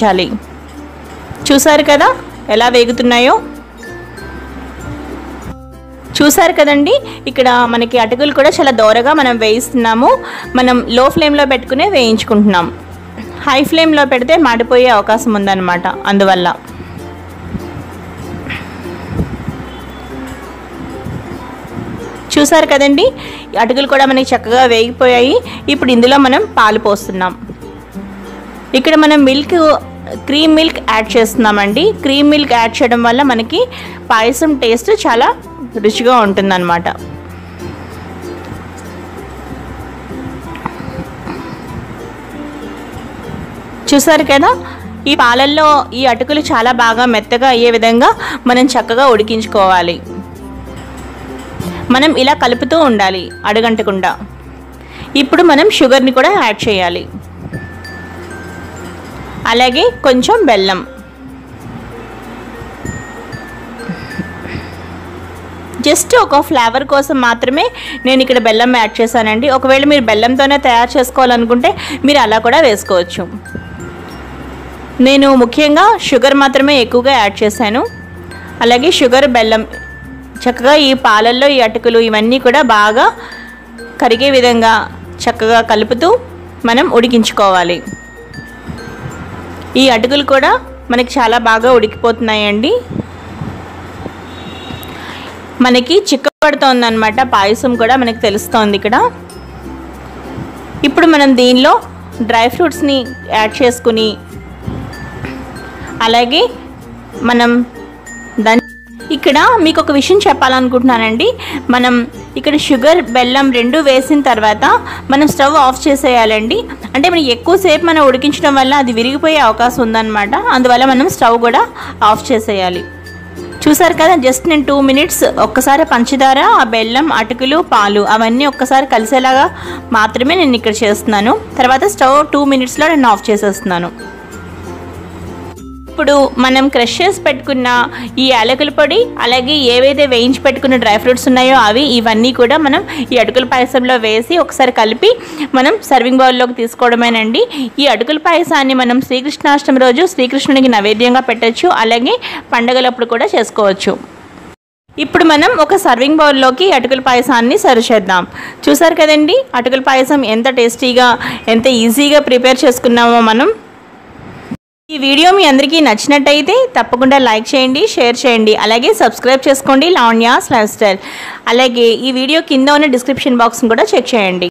ఉడికించాలి. చూసారు కదా ఎలా వేగుతున్నాయో. చూసారు కదండి, ఇక్కడ మనకి అటుకులు కూడా చాలా దోరగా మనం వేయిస్తున్నాము. మనం లో ఫ్లేమ్లో పెట్టుకునే వేయించుకుంటున్నాం. హై ఫ్లేమ్లో పెడితే మాడిపోయే అవకాశం ఉందన్నమాట. అందువల్ల చూసారు కదండి, అటుకులు కూడా మనకి చక్కగా వేగిపోయాయి. ఇప్పుడు ఇందులో మనం పాలు పోస్తున్నాం. ఇక్కడ మనం క్రీమ్ మిల్క్ యాడ్ చేస్తున్నామండి. క్రీమ్ మిల్క్ యాడ్ చేయడం వల్ల మనకి పాయసం టేస్ట్ చాలా రుచిగా ఉంటుందన్నమాట. చూసారు కదా, ఈ పాలల్లో ఈ అటుకులు చాలా బాగా మెత్తగా అయ్యే విధంగా మనం చక్కగా ఉడికించుకోవాలి. మనం ఇలా కలుపుతూ ఉండాలి అడుగంటకుండా. ఇప్పుడు మనం షుగర్ని కూడా యాడ్ చేయాలి, అలాగే కొంచెం బెల్లం. జస్ట్ ఒక ఫ్లేవర్ కోసం మాత్రమే నేను ఇక్కడ బెల్లం యాడ్ చేశానండి. ఒకవేళ మీరు బెల్లంతోనే తయారు చేసుకోవాలనుకుంటే మీరు అలా కూడా వేసుకోవచ్చు. నేను ముఖ్యంగా షుగర్ మాత్రమే ఎక్కువగా యాడ్ చేశాను. అలాగే షుగర్, బెల్లం చక్కగా ఈ పాలల్లో ఈ అటుకులు ఇవన్నీ కూడా బాగా కరిగే విధంగా చక్కగా కలుపుతూ మనం ఉడికించుకోవాలి. ఈ అటుకులు కూడా మనకి చాలా బాగా ఉడికిపోతున్నాయండి. మనకి చిక్కబడుతోందన్నమాట పాయసం కూడా మనకి తెలుస్తోంది ఇక్కడ. ఇప్పుడు మనం దీనిలో డ్రై ఫ్రూట్స్ని యాడ్ చేసుకుని, అలాగే మనం ఇక్కడ మీకు ఒక విషయం చెప్పాలనుకుంటున్నానండి. మనం ఇక్కడ షుగర్, బెల్లం రెండు వేసిన తర్వాత మనం స్టవ్ ఆఫ్ చేసేయాలండి. అంటే మనం ఎక్కువసేపు మనం ఉడికించడం వల్ల అది విరిగిపోయే అవకాశం ఉందన్నమాట. అందువల్ల మనం స్టవ్ కూడా ఆఫ్ చేసేయాలి. చూసారు కదా, జస్ట్ నేను 2 మినిట్స్ ఒక్కసారి పంచదార, ఆ బెల్లం, అటుకులు, పాలు అవన్నీ ఒక్కసారి కలిసేలాగా మాత్రమే నేను ఇక్కడ చేస్తున్నాను. తర్వాత స్టవ్ 2 మినిట్స్లో నేను ఆఫ్ చేసేస్తున్నాను. ఇప్పుడు మనం క్రష్ చేసి పెట్టుకున్న ఈ యాలకుల పొడి, అలాగే ఏవైతే వేయించి పెట్టుకున్న డ్రై ఫ్రూట్స్ ఉన్నాయో ఇవన్నీ కూడా మనం ఈ అటుకుల పాయసంలో వేసి ఒకసారి కలిపి మనం సర్వింగ్ బౌల్లోకి తీసుకోవడమేనండి. ఈ అటుకుల పాయసాన్ని మనం శ్రీకృష్ణాష్టమి రోజు శ్రీకృష్ణునికి నైవేద్యంగా పెట్టచ్చు, అలాగే పండగలప్పుడు కూడా చేసుకోవచ్చు. ఇప్పుడు మనం ఒక సర్వింగ్ బౌల్లోకి అటుకుల పాయసాన్ని సర్వ్ చేద్దాం. చూసారు కదండి, అటుకుల పాయసం ఎంత టేస్టీగా, ఎంత ఈజీగా ప్రిపేర్ చేసుకున్నామో మనం. ఈ వీడియో మీ అందరికీ నచ్చినట్టయితే తప్పకుండా లైక్ చేయండి, షేర్ చేయండి, అలాగే సబ్స్క్రైబ్ చేసుకోండి లావణ్యాస్ లైఫ్ స్టైల్. అలాగే ఈ వీడియో కింద ఉన్న డిస్క్రిప్షన్ బాక్స్ని కూడా చెక్ చేయండి.